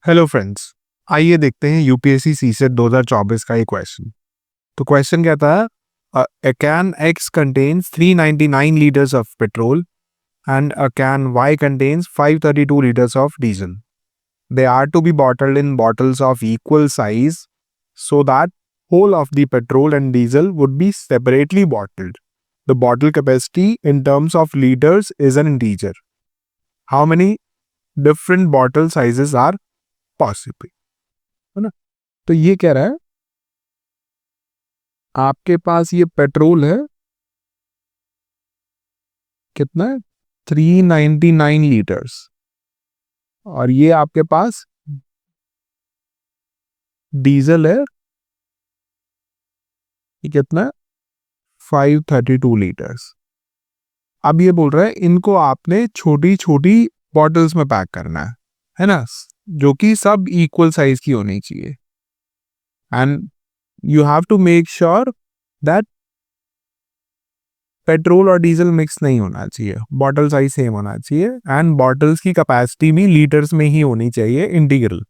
Hello friends. आइए देखते हैं यूपीएससी सीसेट 2024 का एक क्वेश्चन। तो क्वेश्चन कहता है a can X contains 399 liters of petrol and a can Y contains 532 liters of diesel. They are to be bottled in bottles of equal size so that whole of the petrol and diesel would be separately bottled. The bottle capacity in terms of liters is an integer. How many different bottle sizes are possible? है ना? तो ये कह रहा है आपके पास ये petrol है, कितना है 399 लीटर्स, और ये आपके पास डीजल है, ये कितना है 532 लीटर्स। अब ये बोल रहा है इनको आपने छोटी छोटी बॉटल्स में पैक करना है ना, जो कि सब इक्वल साइज की होनी चाहिए। And you have to make sure that petrol और डीजल मिक्स नहीं होना चाहिए, बॉटल साइज सेम होना चाहिए, एंड बॉटल्स की कैपेसिटी भी लीटर्स में ही होनी चाहिए, इंटीग्रल,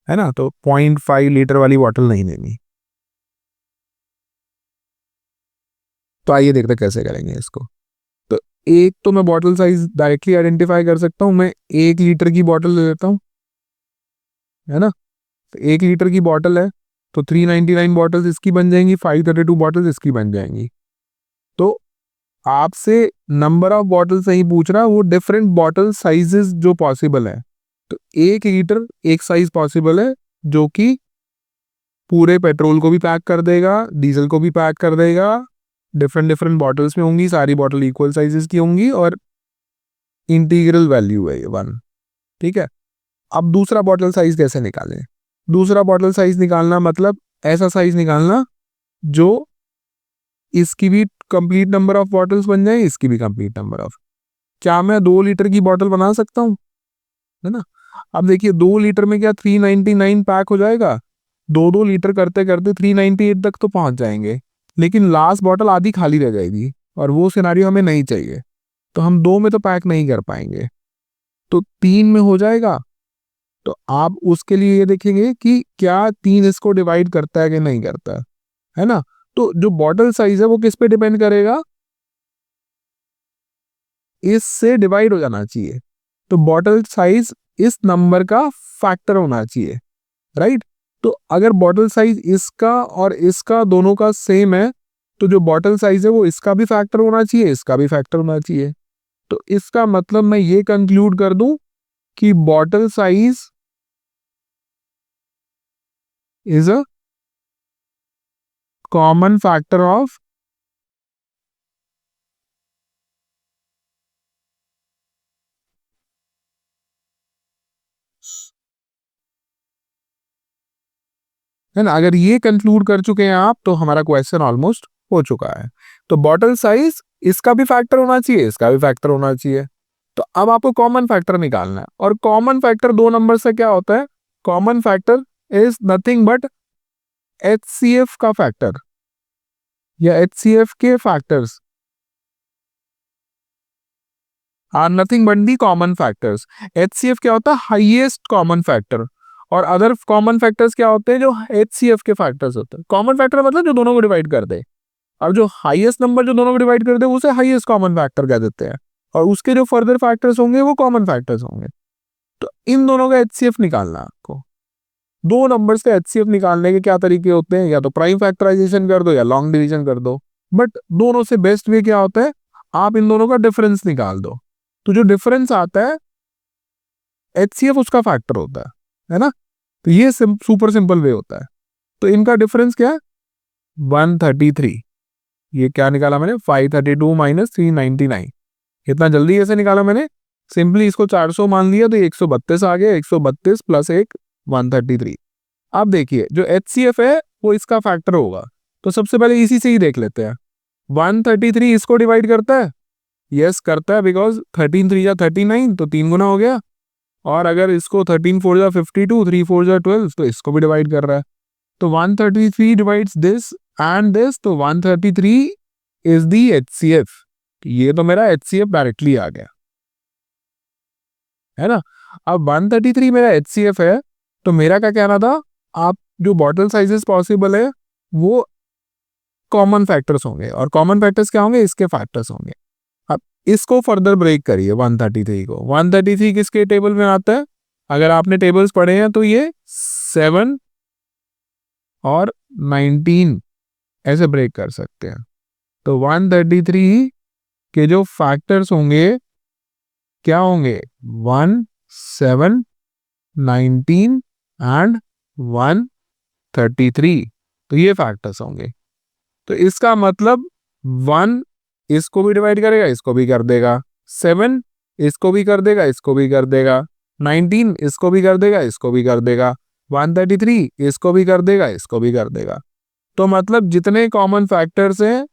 है ना। तो 0.5 लीटर वाली बॉटल नहीं लेनी। तो आइए देखते कैसे करेंगे इसको। तो एक तो मैं बॉटल साइज डायरेक्टली आइडेंटिफाई कर सकता हूँ, मैं 1 लीटर की बॉटल ले लेता हूँ, है ना। तो 1 लीटर की बॉटल है तो 399 बॉटल्स इसकी बन जाएंगी, 532 बॉटल्स इसकी बन जाएंगी। तो आपसे नंबर ऑफ बॉटल से ही पूछ रहा है, वो डिफरेंट बॉटल साइजेस जो पॉसिबल है। तो 1 लीटर एक साइज पॉसिबल है जो कि पूरे पेट्रोल को भी पैक कर देगा, डीजल को भी पैक कर देगा, डिफरेंट डिफरेंट बॉटल्स में होंगी, सारी बॉटल इक्वल साइजेस की होंगी, और इंटीग्रल वैल्यू है ये 1। ठीक है। अब दूसरा बॉटल साइज कैसे निकालें? दूसरा बॉटल साइज निकालना मतलब ऐसा साइज निकालना जो इसकी भी कंप्लीट नंबर ऑफ बॉटल्स बन जाए, इसकी भी कंप्लीट नंबर ऑफ। क्या मैं 2 लीटर की बॉटल बना सकता हूँ? है ना। अब देखिए 2 लीटर में क्या 399 पैक हो जाएगा? 2-2 लीटर करते करते 398 तक तो पहुंच जाएंगे, लेकिन लास्ट बॉटल आधी खाली रह जाएगी, और वो सिनारियो हमें नहीं चाहिए। तो हम 2 में तो पैक नहीं कर पाएंगे, तो 3 में हो जाएगा। तो आप उसके लिए ये देखेंगे कि क्या 3 इसको डिवाइड करता है कि नहीं करता है ना। तो जो बॉटल साइज है वो किस पे डिपेंड करेगा? इससे डिवाइड हो जाना चाहिए। तो बॉटल साइज इस नंबर का फैक्टर होना चाहिए, राइट। तो अगर बॉटल साइज इसका और इसका दोनों का सेम है, तो जो बॉटल साइज है वो इसका भी फैक्टर होना चाहिए, इसका भी फैक्टर होना चाहिए। तो इसका मतलब मैं ये कंक्लूड कर दूं कि bottle size is a common factor of है ना। अगर ये कंक्लूड कर चुके हैं आप, तो हमारा क्वेश्चन ऑलमोस्ट हो चुका है। तो बॉटल साइज इसका भी फैक्टर होना चाहिए, इसका भी फैक्टर होना चाहिए। तो अब आपको कॉमन फैक्टर निकालना है, और कॉमन फैक्टर 2 नंबर से क्या होता है? Common factor is nothing but HCF का फैक्टर, या HCF के factors are nothing but the common factors. HCF क्या होता है? Highest common factor. और अदर कॉमन फैक्टर्स क्या होते हैं? जो HCF के फैक्टर्स होते हैं। कॉमन फैक्टर मतलब जो दोनों को डिवाइड कर दे, और जो हाईएस्ट नंबर जो दोनों को डिवाइड कर दे उसे हाईएस्ट कॉमन फैक्टर कह देते हैं, और उसके जो फर्दर फैक्टर्स होंगे वो कॉमन फैक्टर्स होंगे। तो इन दोनों का HCF निकालना है आपको। 2 नंबर्स का HCF निकालने के क्या तरीके होते हैं? या तो प्राइम फैक्टराइजेशन कर दो या लॉन्ग डिवीजन कर दो, बट दोनों से बेस्ट वे क्या होता है? आप इन दोनों का डिफरेंस निकाल दो। तो जो डिफरेंस आता है HCF उसका फैक्टर होता है ना। तो ये सुपर सिंपल वे होता है। तो इनका डिफरेंस क्या है? 133। ये क्या निकाला मैंने? 532 माइनस 399। इतना जल्दी कैसे निकाला मैंने? सिंपली इसको 400 मान लिया तो 132 आ गया, 132 प्लस 133। अब देखिए जो HCF है वो इसका फैक्टर होगा, तो सबसे पहले इसी से ही देख लेते हैं। 133 इसको डिवाइड करता है? यस करता है, बिकॉज 13 3 जा 39, तो 3 गुना हो गया। और अगर इसको 13 4 जा 52, 3 4 जा 12, तो इसको भी डिवाइड कर रहा है। तो 133 डिवाइड्स दिस एंड दिस, तो 133 इज दी HCF। ये तो मेरा HCF डायरेक्टली आ गया, है ना। अब 133 मेरा HCF है, तो मेरा क्या कहना था, आप जो बॉटल साइजेस पॉसिबल है वो कॉमन फैक्टर्स होंगे, और कॉमन फैक्टर्स क्या होंगे, इसके फैक्टर्स होंगे। अब इसको फर्दर ब्रेक करिए 133 को। 133 किसके टेबल में आता है, अगर आपने टेबल्स पढ़े हैं तो ये 7 और 19 ऐसे ब्रेक कर सकते हैं। तो 133 के जो फैक्टर्स होंगे क्या होंगे, 1, 7, 19 एंड 133, तो ये फैक्टर्स होंगे। तो इसका मतलब 1 इसको भी डिवाइड करेगा, इसको भी कर देगा, 7 इसको भी कर देगा, इसको भी कर देगा, 19 इसको भी कर देगा, इसको भी कर देगा, 133 इसको भी कर देगा, इसको भी कर देगा। तो मतलब जितने कॉमन फैक्टर्स हैं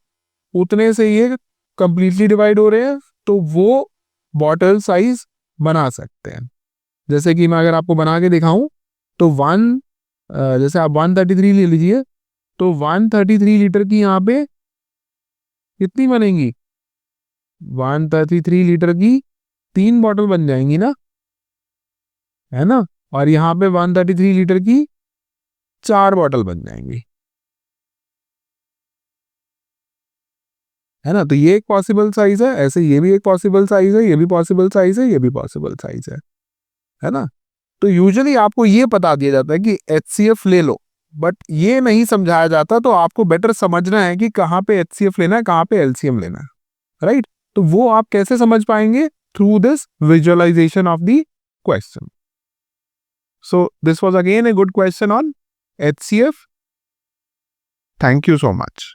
उतने से ये कंप्लीटली डिवाइड हो रहे हैं, तो वो बॉटल साइज बना सकते हैं। जैसे कि मैं अगर आपको बना के दिखाऊं तो जैसे आप 133 ले लीजिए, तो 133 लीटर की यहाँ पे कितनी बनेंगी, 133 लीटर की 3 बॉटल बन जाएंगी ना, है ना। और यहाँ पे 133 लीटर की 4 बॉटल बन जाएंगी, है ना। तो ये एक पॉसिबल साइज है, ऐसे ये भी एक पॉसिबल साइज है, ये भी पॉसिबल साइज है, ये भी पॉसिबल साइज है ना। तो यूजुअली आपको ये बता दिया जाता है कि HCF ले लो, बट ये नहीं समझाया जाता, तो आपको बेटर समझना है कि कहाँ पे HCF लेना है, कहाँ पे LCM लेना है, राइट। तो वो आप कैसे समझ पाएंगे, through this visualisation of the question. So this was again a good question on HCF. Thank you so much.